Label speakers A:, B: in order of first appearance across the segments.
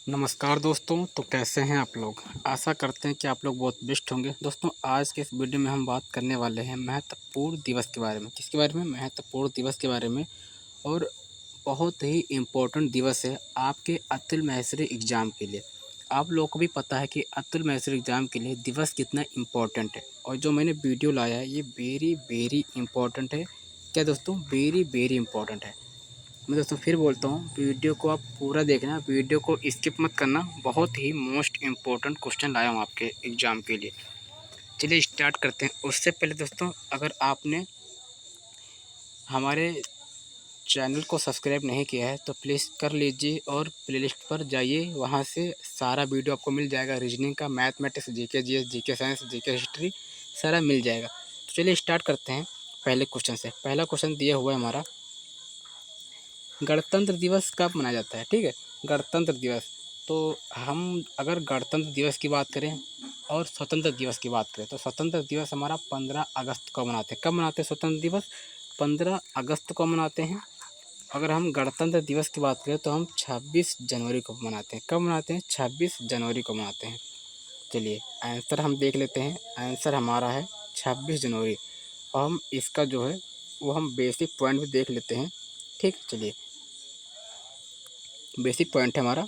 A: नमस्कार दोस्तों। तो कैसे हैं आप लोग। आशा करते हैं कि आप लोग बहुत बेस्ट होंगे। दोस्तों आज के इस वीडियो में हम बात करने वाले हैं महत्वपूर्ण दिवस के बारे में। किसके बारे में? महत्वपूर्ण दिवस के बारे में। और बहुत ही इम्पोर्टेंट दिवस है आपके अतुल माहेश्वरी एग्ज़ाम के लिए। आप लोगों को भी पता है कि अतुल माहेश्वरी एग्ज़ाम के लिए दिवस कितना इम्पोर्टेंट है, और जो मैंने वीडियो लाया है ये वेरी वेरी इम्पोर्टेंट है। क्या दोस्तों? वेरी वेरी इम्पोर्टेंट है। मैं दोस्तों फिर बोलता हूँ, वीडियो को आप पूरा देखना, वीडियो को स्किप मत करना। बहुत ही मोस्ट इम्पोर्टेंट क्वेश्चन लाया हूँ आपके एग्ज़ाम के लिए। चलिए स्टार्ट करते हैं। उससे पहले दोस्तों, अगर आपने हमारे चैनल को सब्सक्राइब नहीं किया है तो प्लीज़ कर लीजिए, और प्लेलिस्ट पर जाइए, वहाँ से सारा वीडियो आपको मिल जाएगा। रीजनिंग का, mathematics, GK, GS, GK science, GK history, सारा मिल जाएगा। तो चलिए स्टार्ट करते हैं पहले क्वेश्चन से। पहला क्वेश्चन दिया हुआ है हमारा, गणतंत्र दिवस कब मनाया जाता है? ठीक है, गणतंत्र दिवस। तो हम अगर गणतंत्र दिवस की बात करें और स्वतंत्र दिवस की बात करें, तो स्वतंत्र दिवस हमारा 15 अगस्त को मनाते हैं। कब मनाते हैं स्वतंत्र दिवस? 15 अगस्त को मनाते हैं। अगर हम गणतंत्र दिवस की बात करें तो हम 26 जनवरी को मनाते हैं। कब मनाते हैं? 26 जनवरी को मनाते हैं। चलिए आंसर हम देख लेते हैं। आंसर हमारा है 26 जनवरी। और हम इसका जो है वो हम बेसिक पॉइंट भी देख लेते हैं। ठीक, चलिए बेसिक पॉइंट है हमारा,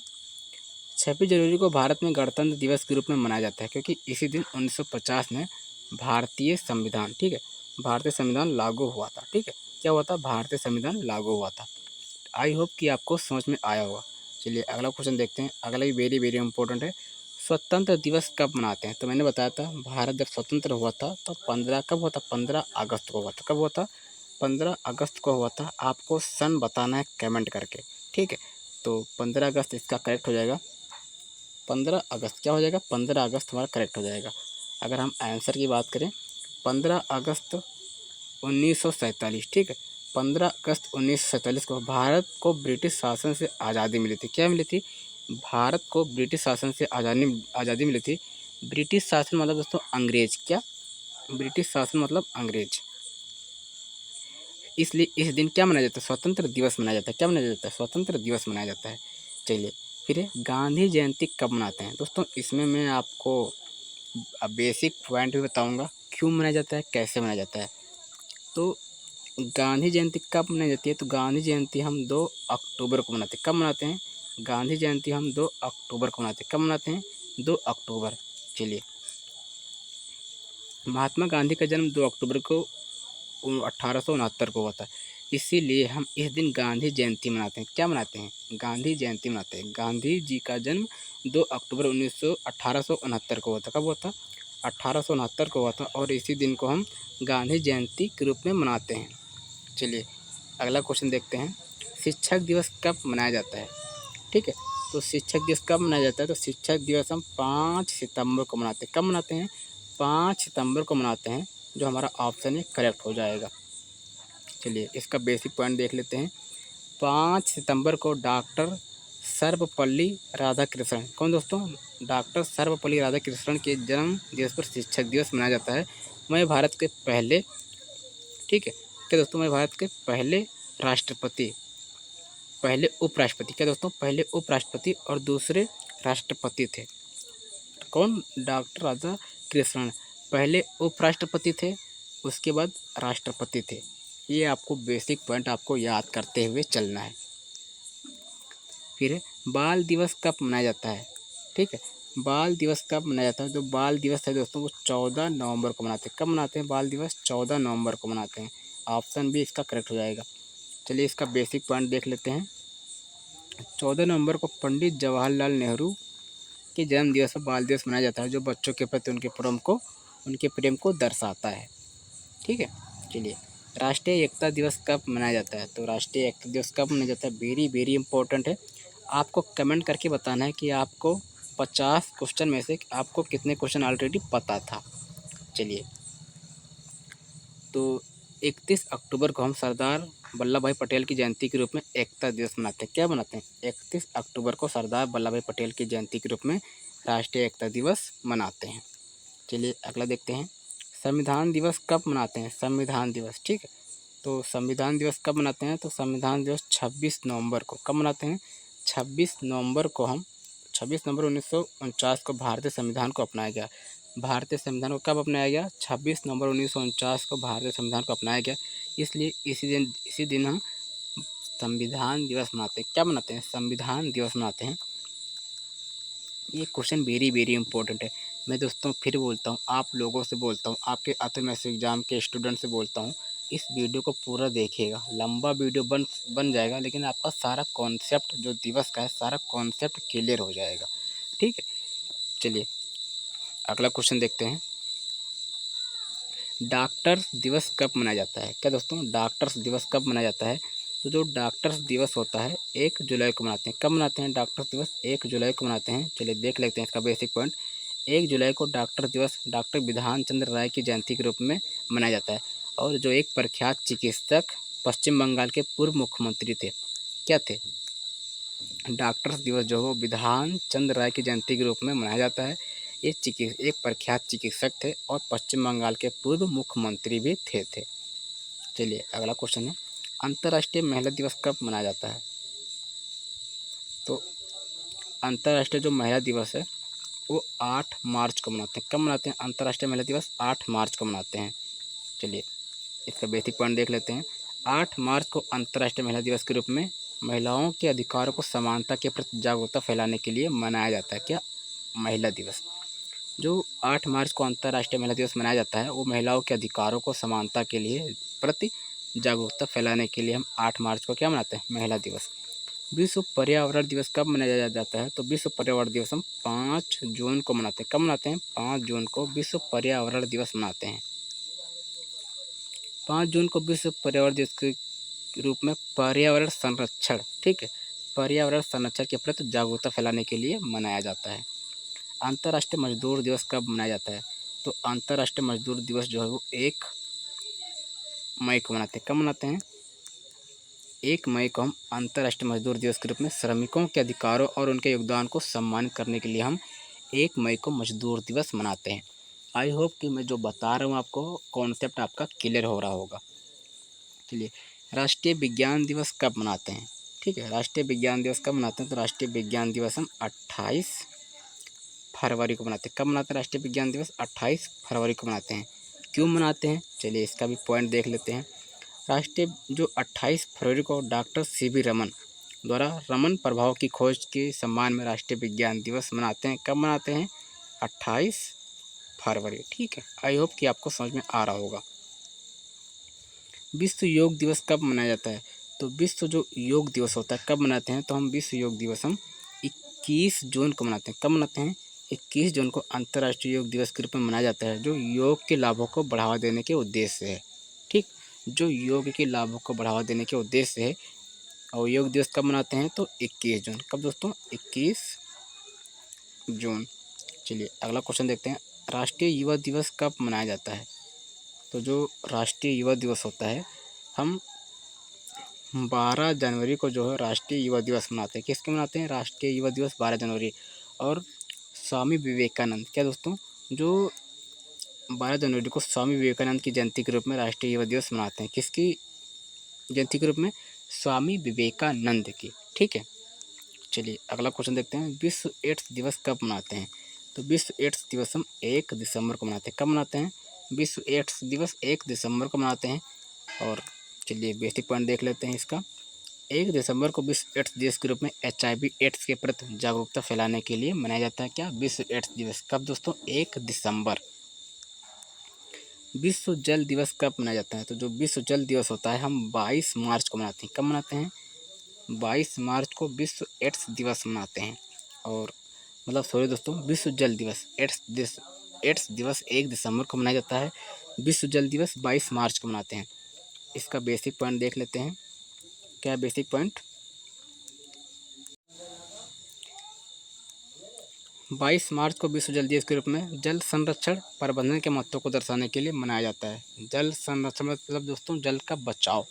A: 26 जनवरी को भारत में गणतंत्र दिवस के रूप में मनाया जाता है, क्योंकि इसी दिन 1950 में भारतीय संविधान, ठीक है, भारतीय संविधान लागू हुआ था। ठीक है, क्या हुआ था? भारतीय संविधान लागू हुआ था। आई होप कि आपको समझ में आया होगा। चलिए अगला क्वेश्चन देखते हैं। अगला भी वेरी वेरी इंपॉर्टेंट है। स्वतंत्र दिवस कब मनाते हैं? तो मैंने बताया था भारत जब स्वतंत्र हुआ था तो 15 कब हुआ था? 15 अगस्त को हुआ था। कब हुआ था? 15 अगस्त को हुआ था। आपको सन बताना है कमेंट करके। ठीक है, तो 15 अगस्त इसका करेक्ट हो जाएगा। 15 अगस्त क्या हो जाएगा? 15 अगस्त हमारा करेक्ट हो जाएगा। अगर हम आंसर की बात करें, 15 अगस्त 1947, ठीक है, 15 अगस्त 1947 को भारत को ब्रिटिश शासन से आज़ादी मिली थी। क्या मिली थी? भारत को ब्रिटिश शासन से आज़ादी मिली थी। ब्रिटिश शासन मतलब दोस्तों अंग्रेज। क्या? ब्रिटिश शासन मतलब अंग्रेज। इसलिए इस दिन क्या मनाया जाता है? स्वतंत्र दिवस मनाया जाता है। क्या मनाया जाता है? स्वतंत्र दिवस मनाया जाता है। चलिए फिर गांधी जयंती कब मनाते हैं? दोस्तों इसमें मैं आपको बेसिक पॉइंट भी बताऊंगा, क्यों मनाया जाता है, कैसे मनाया जाता है। तो गांधी जयंती कब मनाई जाती है? तो गांधी जयंती हम 2 अक्टूबर को मनाते हैं। कब मनाते हैं? गांधी जयंती हम 2 अक्टूबर को मनाते हैं। कब मनाते हैं? 2 अक्टूबर। चलिए, महात्मा गांधी का जन्म 2 अक्टूबर को 1869 को हुआ था। इसीलिए हम इस दिन गांधी जयंती मनाते हैं। क्या मनाते हैं? गांधी जयंती मनाते हैं। गांधी जी का जन्म 2 अक्टूबर 1869 को हुआ था। कब हुआ था? 1869 को हुआ था, और इसी दिन को हम गांधी जयंती के रूप में मनाते हैं। चलिए अगला क्वेश्चन देखते हैं। शिक्षक दिवस कब मनाया जाता है? ठीक है, तो शिक्षक दिवस कब मनाया जाता है? तो शिक्षक दिवस हम 5 सितंबर को मनाते हैं। कब मनाते हैं? 5 सितंबर को मनाते हैं, जो हमारा ऑप्शन है करेक्ट हो जाएगा। चलिए इसका बेसिक पॉइंट देख लेते हैं। 5 सितंबर को डॉक्टर सर्वपल्ली राधाकृष्णन, कौन दोस्तों? डॉक्टर सर्वपल्ली राधाकृष्णन के जन्म दिवस पर शिक्षक दिवस मनाया जाता है। वह भारत के पहले, ठीक है, क्या दोस्तों, वह भारत के पहले राष्ट्रपति, पहले उपराष्ट्रपति, क्या दोस्तों, पहले उपराष्ट्रपति और दूसरे राष्ट्रपति थे। कौन? डॉक्टर राधा कृष्णन पहले उपराष्ट्रपति थे, उसके बाद राष्ट्रपति थे। ये आपको बेसिक पॉइंट आपको याद करते हुए चलना है। फिर बाल दिवस कब मनाया जाता है? ठीक है, बाल दिवस कब मनाया जाता है? जो बाल दिवस है दोस्तों वो 14 नवंबर को मनाते हैं। कब मनाते हैं बाल दिवस? 14 नवंबर को मनाते हैं। ऑप्शन भी इसका करेक्ट हो जाएगा। चलिए इसका बेसिक पॉइंट देख लेते हैं। 14 नवंबर को पंडित जवाहरलाल नेहरू के जन्म दिवस पर बाल दिवस मनाया जाता है, जो बच्चों के प्रति उनके प्रेम को दर्शाता है। ठीक है, चलिए राष्ट्रीय एकता दिवस कब मनाया जाता है? तो राष्ट्रीय एकता दिवस कब मनाया जाता है? वेरी वेरी इंपॉर्टेंट है। आपको कमेंट करके बताना है कि आपको 50 क्वेश्चन में से आपको कितने क्वेश्चन ऑलरेडी पता था। चलिए, तो 31 अक्टूबर को हम सरदार वल्लभ भाई पटेल की जयंती के रूप में एकता दिवस मनाते हैं। क्या मनाते हैं? 31 अक्टूबर को सरदार वल्लभ भाई पटेल की जयंती के रूप में राष्ट्रीय एकता दिवस मनाते हैं। चलिए अगला देखते हैं। संविधान दिवस कब मनाते हैं? संविधान दिवस, ठीक है, तो संविधान दिवस कब मनाते हैं? तो संविधान दिवस 26 नवंबर को। कब मनाते हैं? 26 नवंबर को हम 26 नवंबर 1949 को भारतीय संविधान को अपनाया गया। भारतीय संविधान को कब अपनाया गया? 26 नवंबर 1949 को भारतीय संविधान को अपनाया गया। इसलिए इसी दिन हम संविधान दिवस मनाते हैं। क्या मनाते हैं? संविधान दिवस मनाते हैं। ये क्वेश्चन वेरी वेरी इंपॉर्टेंट है। मैं दोस्तों फिर बोलता हूँ, आप लोगों से बोलता हूँ, आपके आत्महत्या एग्जाम के स्टूडेंट से बोलता हूँ, इस वीडियो को पूरा देखिएगा। लंबा वीडियो बन जाएगा, लेकिन आपका सारा कॉन्सेप्ट जो दिवस का है, सारा कॉन्सेप्ट क्लियर हो जाएगा। ठीक है, चलिए अगला क्वेश्चन देखते हैं। डॉक्टर्स दिवस कब मनाया जाता है? क्या दोस्तों, डॉक्टर्स दिवस कब मनाया जाता है? तो जो डॉक्टर्स दिवस होता है 1 जुलाई को मनाते हैं। कब मनाते हैं डॉक्टर्स दिवस? 1 जुलाई को मनाते हैं। चलिए देख लेते हैं इसका बेसिक पॉइंट। 1 जुलाई को डॉक्टर दिवस डॉक्टर विधान चंद्र राय की जयंती के रूप में मनाया जाता है। और जो एक प्रख्यात चिकित्सक पश्चिम बंगाल के पूर्व मुख्यमंत्री थे, क्या थे? डॉक्टर्स दिवस जो है विधान चंद्र राय की जयंती के रूप में मनाया जाता है। ये एक प्रख्यात चिकित्सक थे और पश्चिम बंगाल के पूर्व मुख्यमंत्री भी थे। चलिए अगला क्वेश्चन है, अंतर्राष्ट्रीय महिला दिवस कब मनाया जाता है? तो अंतर्राष्ट्रीय जो महिला दिवस है वो 8 मार्च को मनाते हैं। कब मनाते हैं अंतर्राष्ट्रीय महिला दिवस? 8 मार्च को मनाते हैं। चलिए इसका बेसिक पॉइंट देख लेते हैं। 8 मार्च को अंतर्राष्ट्रीय महिला दिवस के रूप में महिलाओं के अधिकारों को समानता के प्रति जागरूकता फैलाने के लिए मनाया जाता है। क्या? महिला दिवस। जो 8 मार्च को अंतर्राष्ट्रीय महिला दिवस मनाया जाता है वो महिलाओं के अधिकारों को समानता के लिए प्रति जागरूकता फैलाने के लिए हम 8 मार्च को क्या मनाते हैं? महिला दिवस। विश्व पर्यावरण दिवस कब मनाया जाता है? तो विश्व पर्यावरण दिवस हम 5 जून को मनाते हैं। कब मनाते हैं? 5 जून को विश्व पर्यावरण दिवस मनाते हैं। 5 जून को विश्व पर्यावरण दिवस के रूप में पर्यावरण संरक्षण, ठीक है, पर्यावरण संरक्षण के प्रति जागरूकता फैलाने के लिए मनाया जाता है। अंतर्राष्ट्रीय मजदूर दिवस कब मनाया जाता है? तो अंतर्राष्ट्रीय मजदूर दिवस जो है वो 1 मई को मनाते हैं। कब मनाते हैं? 1 मई को हम अंतर्राष्ट्रीय मजदूर दिवस के रूप में श्रमिकों के अधिकारों और उनके योगदान को सम्मानित करने के लिए हम 1 मई को मजदूर दिवस मनाते हैं। आई होप कि मैं जो बता रहा हूँ आपको कॉन्सेप्ट आपका क्लियर हो रहा होगा। चलिए राष्ट्रीय विज्ञान दिवस कब मनाते हैं? ठीक है, राष्ट्रीय विज्ञान दिवस कब मनाते हैं? तो राष्ट्रीय विज्ञान दिवस हम 28 फरवरी को मनाते हैं। कब मनाते हैं राष्ट्रीय विज्ञान दिवस? 28 फरवरी को मनाते हैं। क्यों मनाते हैं? चलिए इसका भी पॉइंट देख लेते हैं। राष्ट्रीय जो 28 फरवरी को डॉक्टर CV रमन द्वारा रमन प्रभाव की खोज के सम्मान में राष्ट्रीय विज्ञान दिवस मनाते हैं। कब मनाते हैं? 28 फरवरी। ठीक है, आई होप कि आपको समझ में आ रहा होगा। विश्व योग दिवस कब मनाया जाता है? तो विश्व जो योग दिवस होता है कब मनाते हैं? तो हम विश्व योग दिवस हम 21 जून को मनाते हैं। कब मनाते हैं? 21 जून को अंतर्राष्ट्रीय योग दिवस के रूप में मनाया जाता है, जो योग के लाभों को बढ़ावा देने के उद्देश्य से है। ठीक, जो योग के लाभों को बढ़ावा देने के उद्देश्य से है। और योग दिवस कब मनाते हैं? तो 21 जून। कब दोस्तों? 21 जून। चलिए अगला क्वेश्चन देखते हैं, राष्ट्रीय युवा दिवस कब मनाया जाता है? तो जो राष्ट्रीय युवा दिवस होता है हम 12 जनवरी को जो है राष्ट्रीय युवा दिवस मनाते हैं। किसके मनाते हैं? राष्ट्रीय युवा दिवस 12 जनवरी। और स्वामी विवेकानंद, क्या दोस्तों, जो 12 जनवरी को स्वामी विवेकानंद की जयंती के रूप में राष्ट्रीय युवा दिवस मनाते हैं। किसकी जयंती के रूप में? स्वामी विवेकानंद की। ठीक है, चलिए अगला क्वेश्चन देखते हैं, विश्व एड्स दिवस कब मनाते हैं? तो विश्व एड्स दिवस हम 1 दिसंबर को मनाते हैं। कब मनाते हैं? विश्व एड्स दिवस 1 दिसंबर को मनाते हैं। और चलिए बेसिक पॉइंट देख लेते हैं इसका। 1 दिसंबर को विश्व एड्स दिवस के रूप में HIV एड्स के प्रति जागरूकता फैलाने के लिए मनाया जाता है। क्या? विश्व एड्स दिवस। कब दोस्तों? 1 दिसंबर। विश्व जल दिवस कब मनाया जाता है? तो जो विश्व जल दिवस होता है हम 22 मार्च को मनाते हैं। कब मनाते हैं? 22 मार्च को विश्व एड्स दिवस मनाते हैं। और मतलब सॉरी दोस्तों, विश्व जल दिवस एड्स दिवस 1 दिसंबर को मनाया जाता है। विश्व जल दिवस 22 मार्च को मनाते हैं। इसका बेसिक पॉइंट देख लेते हैं। क्या बेसिक पॉइंट? 22 मार्च को विश्व जल दिवस के रूप में जल संरक्षण प्रबंधन के महत्व को दर्शाने के लिए मनाया जाता है। जल संरक्षण मतलब दोस्तों जल का बचाव।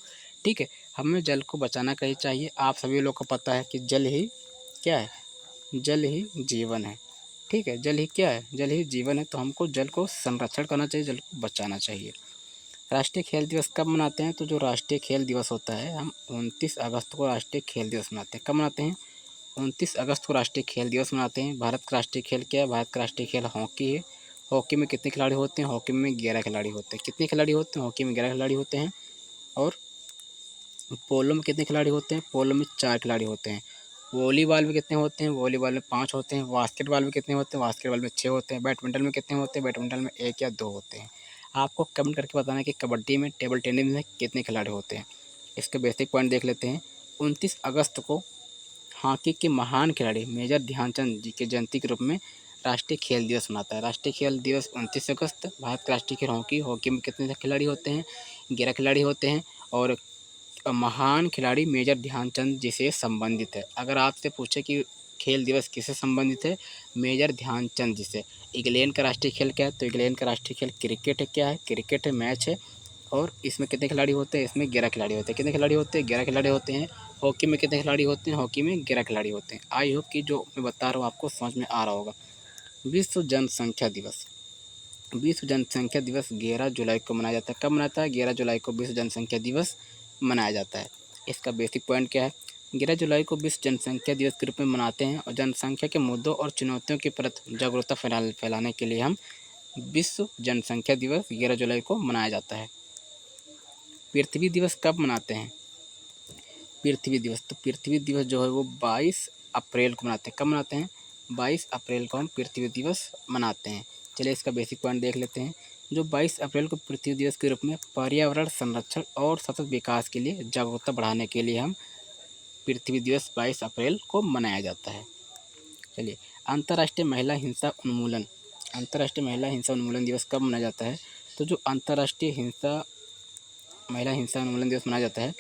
A: ठीक है, हमें जल को बचाना कहीं चाहिए। आप सभी लोग को पता है कि जल ही क्या है? जल ही जीवन है। ठीक है, जल ही क्या है? जल ही जीवन है। तो हमको जल को संरक्षण करना चाहिए, जल को बचाना चाहिए। राष्ट्रीय खेल दिवस कब मनाते हैं? तो जो राष्ट्रीय खेल दिवस होता है हम 29 अगस्त को राष्ट्रीय खेल दिवस मनाते हैं। कब मनाते हैं? 29 अगस्त को राष्ट्रीय खेल दिवस मनाते हैं। भारत का राष्ट्रीय खेल क्या है? भारत का राष्ट्रीय खेल हॉकी है। हॉकी में कितने खिलाड़ी होते हैं? हॉकी में 11 खिलाड़ी होते हैं। कितने खिलाड़ी होते हैं? हॉकी में 11 खिलाड़ी होते हैं। और पोलो में कितने खिलाड़ी होते हैं? पोलो में 4 खिलाड़ी होते हैं। वॉलीबॉल में कितने होते हैं? वॉलीबॉल में 5 होते हैं। बास्केटबॉल में कितने होते हैं? बास्केटबॉल में 6 होते हैं। बैडमिंटन में कितने होते हैं? बैडमिंटन में 1 या 2 होते हैं। आपको कमेंट करके बताना है कि कबड्डी में, टेबल टेनिस में कितने खिलाड़ी होते हैं। इसके बेसिक पॉइंट देख लेते हैं। 29 अगस्त को हॉकी के महान खिलाड़ी मेजर ध्यानचंद जी के जयंती के रूप में राष्ट्रीय खेल दिवस मनाता है। राष्ट्रीय खेल दिवस 29 अगस्त। भारत का राष्ट्रीय खेल हॉकी। हॉकी में कितने खिलाड़ी होते हैं? 11 खिलाड़ी होते हैं। और महान खिलाड़ी मेजर ध्यानचंद जी से संबंधित है। अगर आपसे पूछे कि खेल दिवस किससे संबंधित है? मेजर ध्यानचंद जी से। इंग्लैंड का राष्ट्रीय खेल क्या है? तो इंग्लैंड का राष्ट्रीय खेल क्रिकेट है। क्या है? क्रिकेट है, मैच है। और इसमें कितने खिलाड़ी होते हैं? इसमें 11 खिलाड़ी होते हैं। कितने खिलाड़ी होते हैं? 11 खिलाड़ी होते हैं। हॉकी में कितने खिलाड़ी होते हैं? हॉकी में 11 खिलाड़ी होते हैं। आई होप कि जो मैं बता रहा हूँ आपको समझ में आ रहा होगा। विश्व जनसंख्या दिवस। विश्व जनसंख्या दिवस 11 जुलाई को मनाया जाता है। कब मनाता है? 11 जुलाई को विश्व जनसंख्या दिवस मनाया जाता है। इसका बेसिक पॉइंट क्या है? 11 जुलाई को विश्व जनसंख्या दिवस के रूप में मनाते हैं और जनसंख्या के मुद्दों और चुनौतियों के प्रति जागरूकता फैलाने के लिए हम विश्व जनसंख्या दिवस 11 जुलाई को मनाया जाता है। पृथ्वी दिवस कब मनाते हैं? पृथ्वी दिवस, तो पृथ्वी दिवस जो है वो 22 अप्रैल को मनाते हैं। कब मनाते हैं? 22 अप्रैल को हम पृथ्वी दिवस मनाते हैं। चलिए इसका बेसिक पॉइंट देख लेते हैं। जो 22 अप्रैल को पृथ्वी दिवस के रूप में पर्यावरण संरक्षण और सतत विकास के लिए जागरूकता बढ़ाने के लिए हम पृथ्वी दिवस 22 अप्रैल को मनाया जाता है। चलिए, अंतर्राष्ट्रीय महिला हिंसा उन्मूलन। अंतर्राष्ट्रीय महिला हिंसा उन्मूलन दिवस कब मनाया जाता है? तो जो अंतर्राष्ट्रीय महिला हिंसा उन्मूलन दिवस मनाया जाता है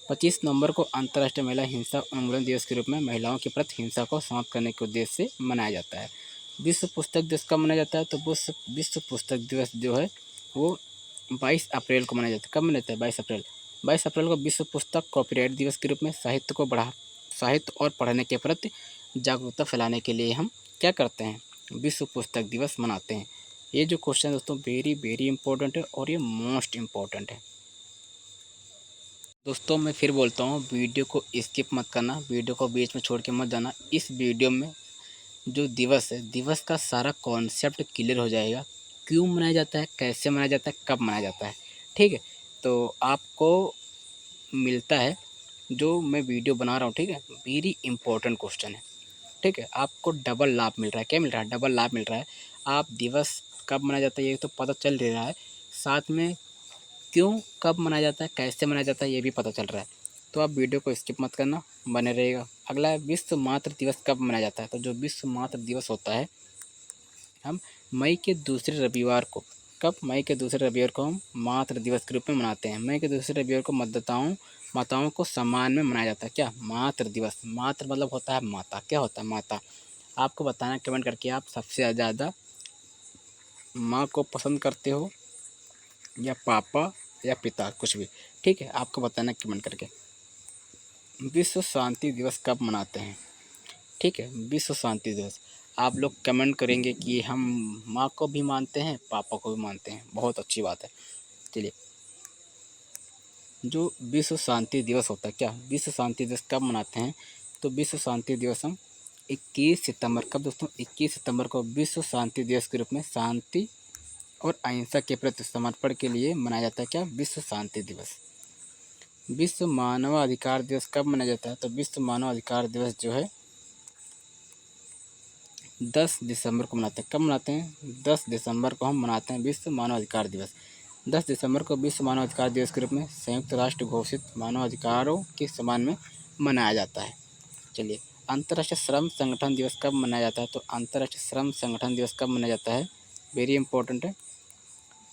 A: 25 नवंबर को अंतर्राष्ट्रीय महिला हिंसा उन्मूलन दिवस के रूप में महिलाओं के प्रति हिंसा को समाप्त करने के उद्देश्य से मनाया जाता है। विश्व पुस्तक दिवस कब मनाया जाता है? तो विश्व पुस्तक दिवस जो है वो 22 अप्रैल को मनाया जाता है। कब मनाता है? 22 अप्रैल। 22 अप्रैल को विश्व पुस्तक कॉपीराइट दिवस के रूप में साहित्य और पढ़ने के प्रति जागरूकता फैलाने के लिए हम क्या करते हैं? विश्व पुस्तक दिवस मनाते हैं। ये जो क्वेश्चन दोस्तों वेरी वेरी इंपॉर्टेंट है और ये मोस्ट इम्पॉर्टेंट है। दोस्तों मैं फिर बोलता हूँ, वीडियो को स्किप मत करना, वीडियो को बीच में छोड़ के मत जाना। इस वीडियो में जो दिवस है, दिवस का सारा कॉन्सेप्ट क्लियर हो जाएगा। क्यों मनाया जाता है, कैसे मनाया जाता है, कब मनाया जाता है। ठीक है, तो आपको मिलता है जो मैं वीडियो बना रहा हूँ। ठीक है, वेरी इंपॉर्टेंट क्वेश्चन है। ठीक है, आपको डबल लाभ मिल रहा है। क्या मिल रहा है? डबल लाभ मिल रहा है। आप दिवस कब मनाया जाता है ये तो पता चल रहा है, साथ में क्यों, कब मनाया जाता है, कैसे मनाया जाता है ये भी पता चल रहा है। तो आप वीडियो को स्किप मत करना, बने रहेगा। अगला है विश्व मातृ दिवस कब मनाया जाता है? तो जो विश्व मातृ दिवस होता है हम मई के दूसरे रविवार को, कब? मई के दूसरे रविवार को हम मातृ दिवस के रूप में मनाते हैं। मई के दूसरे रविवार को माताओं को सम्मान में मनाया जाता है। क्या? मातृ दिवस। मातृ मतलब होता है माता। क्या होता है? माता। आपको बताना कमेंट करके आप सबसे ज़्यादा माँ को पसंद करते हो या पापा या पिता, कुछ भी। ठीक है, आपको बताना कमेंट करके। विश्व शांति दिवस कब मनाते हैं? ठीक है, विश्व शांति दिवस आप लोग कमेंट करेंगे कि हम माँ को भी मानते हैं, पापा को भी मानते हैं। बहुत अच्छी बात है। चलिए, जो विश्व शांति दिवस होता है, क्या विश्व शांति दिवस कब मनाते हैं? तो विश्व शांति दिवस हम 21 सितंबर, कब दोस्तों? 21 सितंबर को विश्व शांति दिवस के रूप में शांति और अहिंसा के प्रति समर्पण के लिए मनाया जाता है। क्या? विश्व शांति दिवस। विश्व मानवाधिकार दिवस कब मनाया जाता है? तो विश्व मानवाधिकार दिवस जो है 10 दिसंबर को मनाते हैं। कब मनाते हैं? 10 दिसंबर को हम मनाते हैं विश्व मानवाधिकार दिवस। 10 दिसंबर को विश्व मानवाधिकार दिवस के रूप में संयुक्त राष्ट्र घोषित मानवाधिकारों के सम्मान में मनाया जाता है। चलिए, अंतर्राष्ट्रीय श्रम संगठन दिवस कब मनाया जाता है? तो अंतर्राष्ट्रीय श्रम संगठन दिवस कब मनाया जाता है? वेरी इंपॉर्टेंट है।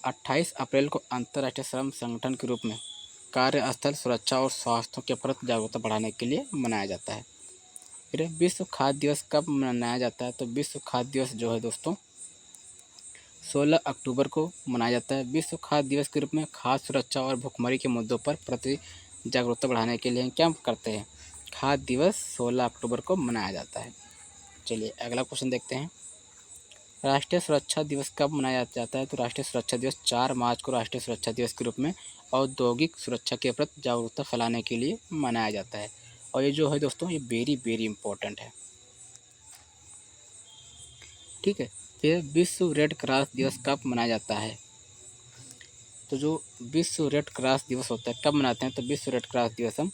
A: 28 अप्रैल को अंतर्राष्ट्रीय श्रम संगठन के रूप में कार्यस्थल सुरक्षा और स्वास्थ्य के प्रति जागरूकता बढ़ाने के लिए मनाया जाता है। फिर विश्व खाद्य दिवस कब मनाया जाता है? तो विश्व खाद्य दिवस जो है दोस्तों 16 अक्टूबर को मनाया जाता है। विश्व खाद्य दिवस के रूप में खाद्य सुरक्षा और भुखमरी के मुद्दों पर प्रति जागरूकता बढ़ाने के लिए क्या करते हैं? खाद्य दिवस 16 अक्टूबर को मनाया जाता है। चलिए अगला क्वेश्चन देखते हैं। राष्ट्रीय सुरक्षा दिवस कब मनाया जाता है? तो राष्ट्रीय सुरक्षा दिवस 4 मार्च को राष्ट्रीय सुरक्षा दिवस के रूप में औद्योगिक सुरक्षा के प्रति जागरूकता फैलाने के लिए मनाया जाता है। और ये जो है दोस्तों ये वेरी वेरी इंपॉर्टेंट है, ठीक है। फिर विश्व रेड क्रॉस दिवस कब मनाया जाता है? तो जो विश्व रेड क्रॉस दिवस होता है कब मनाते हैं? तो विश्व रेड क्रॉस दिवस हम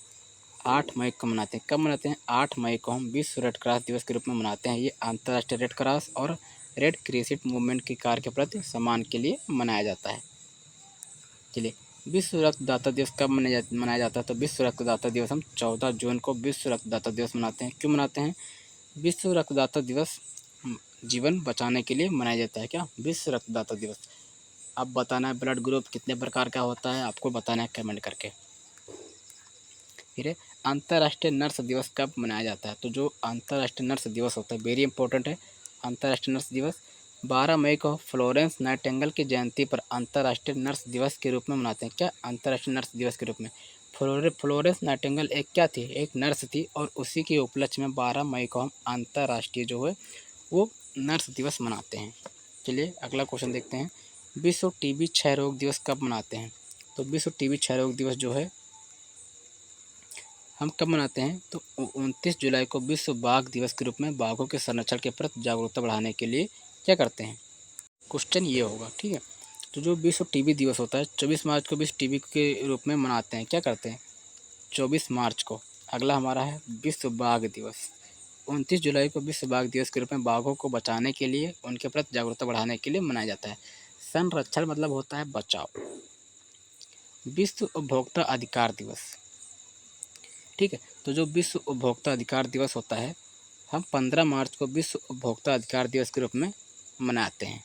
A: 8 मई को मनाते हैं। कब मनाते हैं? 8 मई को हम विश्व रेड क्रॉस दिवस के रूप में मनाते हैं। ये अंतर्राष्ट्रीय रेड क्रॉस और रेड क्रिसेंट मूवमेंट के कार्य के प्रति सम्मान के लिए मनाया जाता है। चलिए, विश्व रक्तदाता दिवस कब मनाया जाता है? तो विश्व रक्तदाता दिवस हम 14 जून को विश्व रक्तदाता दिवस मनाते हैं। क्यों मनाते हैं? विश्व रक्तदाता दिवस जीवन बचाने के लिए मनाया जाता है। क्या? विश्व रक्तदाता दिवस। अब बताना है ब्लड ग्रुप कितने प्रकार का होता है, आपको बताना है कमेंट करके। फिर अंतर्राष्ट्रीय नर्स दिवस कब मनाया जाता है? तो जो अंतर्राष्ट्रीय नर्स दिवस होता है वेरी इंपॉर्टेंट है। अंतर्राष्ट्रीय नर्स दिवस 12 मई को फ्लोरेंस नाइटिंगेल की जयंती पर अंतर्राष्ट्रीय नर्स दिवस के रूप में मनाते हैं। क्या? अंतर्राष्ट्रीय नर्स दिवस के रूप में। फ्लोरेंस नाइटिंगेल एक क्या थी? एक नर्स थी, और उसी के उपलक्ष्य में 12 मई को हम अंतर्राष्ट्रीय जो है वो नर्स दिवस मनाते हैं। चलिए अगला क्वेश्चन देखते हैं। विश्व टीबी क्षय रोग दिवस कब मनाते हैं? तो विश्व टीबी क्षय रोग दिवस जो है हम कब मनाते हैं? तो 29 जुलाई को विश्व बाघ दिवस के रूप में बाघों के संरक्षण के प्रति जागरूकता बढ़ाने के लिए क्या करते हैं? क्वेश्चन ये होगा, ठीक है। तो जो विश्व टीबी दिवस होता है 24 मार्च को विश्व टीबी के रूप में मनाते हैं। क्या करते हैं? 24 मार्च को। अगला हमारा है विश्व बाघ दिवस। 29 जुलाई को विश्व बाघ दिवस के रूप में बाघों को बचाने के लिए, उनके प्रति जागरूकता बढ़ाने के लिए मनाया जाता है। संरक्षण मतलब होता है बचाव। विश्व उपभोक्ता अधिकार दिवस, ठीक है। तो जो विश्व उपभोक्ता अधिकार दिवस होता है हम 15 मार्च को विश्व उपभोक्ता अधिकार दिवस के रूप में मनाते हैं।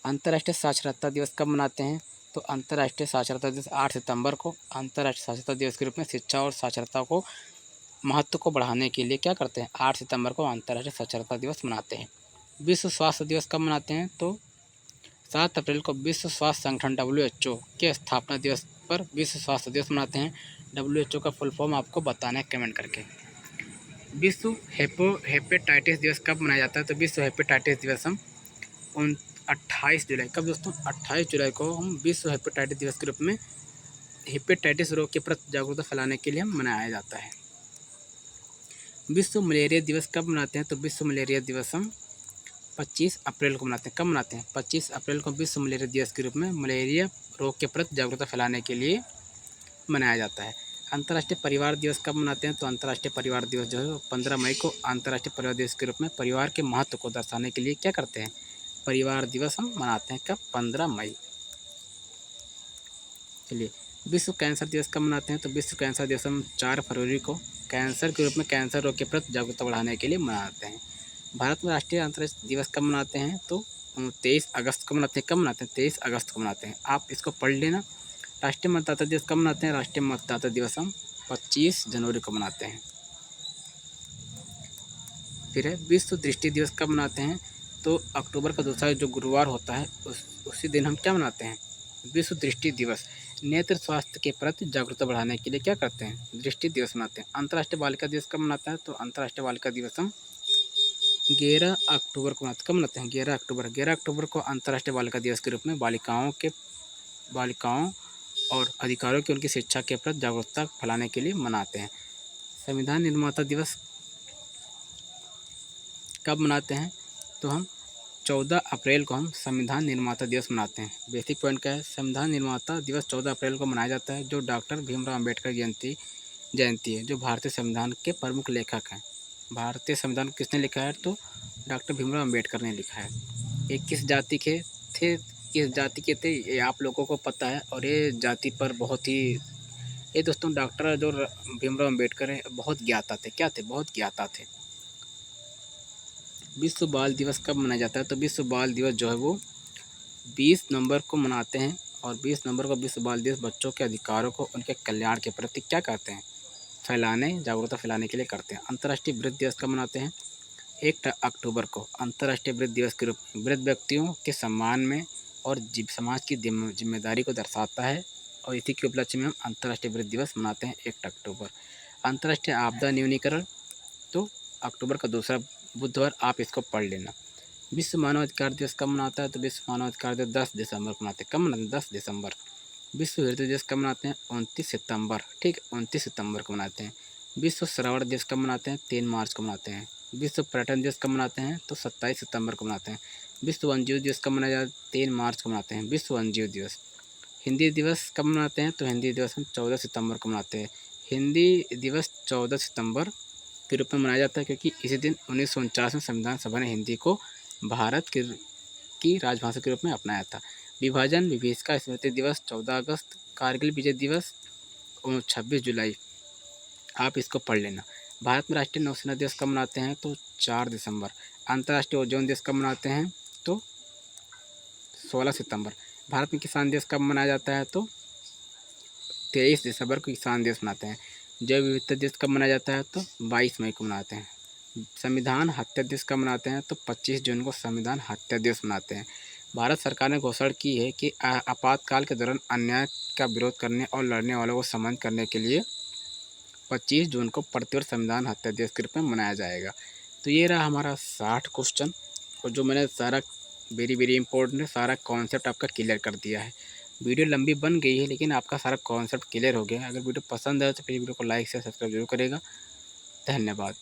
A: अंतर्राष्ट्रीय साक्षरता दिवस कब मनाते हैं? तो अंतर्राष्ट्रीय साक्षरता दिवस 8 सितंबर को अंतर्राष्ट्रीय साक्षरता दिवस के रूप में शिक्षा और साक्षरता को महत्व को बढ़ाने के लिए क्या करते हैं? 8 सितंबर को अंतर्राष्ट्रीय साक्षरता दिवस मनाते हैं। विश्व स्वास्थ्य दिवस कब मनाते हैं? तो 7 अप्रैल को विश्व स्वास्थ्य संगठन WHO के स्थापना दिवस पर विश्व स्वास्थ्य दिवस मनाते हैं। WHO का फुल फॉर्म आपको बताना है कमेंट करके। विश्व हेपेटाइटिस दिवस कब मनाया जाता है? तो विश्व हेपेटाइटिस दिवस हम 28 जुलाई, कब दोस्तों? 28 जुलाई को हम विश्व हेपेटाइटिस दिवस के रूप में हेपेटाइटिस रोग के प्रति जागरूकता फैलाने के लिए हम मनाया जाता है। विश्व मलेरिया दिवस कब मनाते हैं? तो विश्व मलेरिया दिवस हम 25 अप्रैल को मनाते हैं। कब मनाते हैं? 25 अप्रैल को विश्व मलेरिया दिवस के रूप में मलेरिया रोग के प्रति जागरूकता फैलाने के लिए मनाया जाता है। अंतर्राष्ट्रीय परिवार दिवस कब मनाते हैं? तो अंतर्राष्ट्रीय परिवार दिवस जो है 15 मई को अंतर्राष्ट्रीय परिवार दिवस के रूप में परिवार के महत्व को दर्शाने के लिए क्या करते हैं? परिवार दिवस हम मनाते हैं। कब? 15 मई। चलिए, विश्व कैंसर दिवस कब मनाते हैं? तो विश्व कैंसर दिवस हम 4 फरवरी को कैंसर के रूप में कैंसर रोग के प्रति जागरूकता बढ़ाने के लिए मनाते हैं। भारत में राष्ट्रीय अंतरिक्ष दिवस कब मनाते हैं? तो 23 अगस्त को मनाते हैं। कब मनाते हैं? 23 अगस्त को मनाते हैं। आप इसको पढ़ लेना। राष्ट्रीय मतदाता दिवस कब मनाते हैं? राष्ट्रीय मतदाता दिवस हम 25 जनवरी को मनाते हैं। फिर है विश्व दृष्टि दिवस कब मनाते हैं? तो अक्टूबर का दूसरा जो गुरुवार होता है उसी दिन हम क्या मनाते हैं? विश्व दृष्टि दिवस। नेत्र स्वास्थ्य के प्रति जागरूकता बढ़ाने के लिए क्या करते हैं? दृष्टि दिवस मनाते हैं। अंतर्राष्ट्रीय बालिका दिवस कब मनाता है? तो अंतर्राष्ट्रीय बालिका दिवस हम 11 अक्टूबर को मनाते। कब मनाते हैं? 11 अक्टूबर को अंतर्राष्ट्रीय बालिका दिवस के रूप में बालिकाओं और अधिकारों की उनकी शिक्षा के प्रति जागरूकता फैलाने के लिए मनाते हैं। संविधान निर्माता दिवस कब मनाते हैं? तो हम 14 अप्रैल को हम संविधान निर्माता दिवस मनाते हैं। बेसिक पॉइंट क्या है? संविधान निर्माता दिवस 14 अप्रैल को मनाया जाता है, जो डॉक्टर भीमराव अम्बेडकर जयंती है, जो भारतीय संविधान के प्रमुख लेखक हैं। भारतीय संविधान किसने लिखा है? तो डॉक्टर भीमराव अम्बेडकर ने लिखा है। ये किस जाति के थे? ये आप लोगों को पता है, और ये जाति पर बहुत ही ये दोस्तों डॉक्टर जो भीमराव अम्बेडकर है बहुत ज्ञाता थे। क्या थे? बहुत ज्ञाता थे। विश्व बाल दिवस कब मनाया जाता है? तो विश्व बाल दिवस जो है वो 20 नवंबर को मनाते हैं, और 20 नवंबर को विश्व बाल दिवस बच्चों के अधिकारों को उनके कल्याण के प्रति क्या करते हैं? जागरूकता फैलाने के लिए करते हैं। अंतर्राष्ट्रीय वृद्ध दिवस कब मनाते हैं? 1 अक्टूबर को अंतर्राष्ट्रीय वृद्ध दिवस के रूप में वृद्ध व्यक्तियों के सम्मान में और समाज की जिम्मेदारी को दर्शाता है, और इसी के उपलक्ष्य में हम अंतर्राष्ट्रीय वृद्ध दिवस मनाते हैं 1 अक्टूबर। अंतर्राष्ट्रीय आपदा न्यूनीकरण, तो अक्टूबर का दूसरा बुधवार, आप इसको पढ़ लेना। विश्व मानव अधिकार दिवस कब मनाता है? तो विश्व मानव अधिकार दिवस 10 दिसंबर को मनाते हैं। कब मनाते हैं? 10 दिसंबर। विश्व हृदय दिवस कब मनाते हैं? 29 सितंबर। ठीक, 29 सितंबर को मनाते हैं। विश्व श्रवण दिवस कब मनाते हैं? 3 मार्च को मनाते हैं। विश्व पर्यटन दिवस कब मनाते हैं? तो 27 सितंबर को मनाते हैं। विश्व वन्यजीव दिवस कब मनाया जाता है? 3 मार्च को मनाते हैं, विश्व वन्यजीव दिवस। हिंदी दिवस कब मनाते हैं? तो हिंदी दिवस हम 14 सितंबर को मनाते हैं। हिंदी दिवस 14 सितंबर के रूप में मनाया जाता है क्योंकि इसी दिन 1949 में संविधान सभा ने हिंदी को भारत की राजभाषा के रूप में अपनाया था। विभाजन विभीषिका स्मृति दिवस 14 अगस्त। कारगिल विजय दिवस 26 जुलाई। आप इसको पढ़ लेना। भारत में राष्ट्रीय नौसेना दिवस कब मनाते हैं? तो 4 दिसंबर। अंतर्राष्ट्रीय ओजोन दिवस कब मनाते हैं? तो 16 सितंबर। भारत में किसान दिवस कब मनाया जाता है? तो 23 दिसंबर को किसान दिवस मनाते हैं। जैव विविधता दिवस कब मनाया जाता है? तो 22 मई को मनाते हैं। संविधान हत्या दिवस कब मनाते हैं? तो 25 जून को संविधान हत्या दिवस मनाते हैं। भारत सरकार ने घोषणा की है कि आपातकाल के दौरान अन्याय का विरोध करने और लड़ने वालों को सम्मानित करने के लिए 25 जून को प्रतिवर्ष संविधान हत्या दिवस के रूप में मनाया जाएगा। तो ये रहा हमारा 60 क्वेश्चन, और जो मैंने सारा वेरी वेरी इंपॉर्टेंट सारा कॉन्सेप्ट आपका क्लियर कर दिया है। वीडियो लंबी बन गई है लेकिन आपका सारा कॉन्सेप्ट क्लियर हो गया है। अगर वीडियो पसंद है तो प्लीज़ वीडियो को लाइक से सब्सक्राइब जरूर करेगा। धन्यवाद।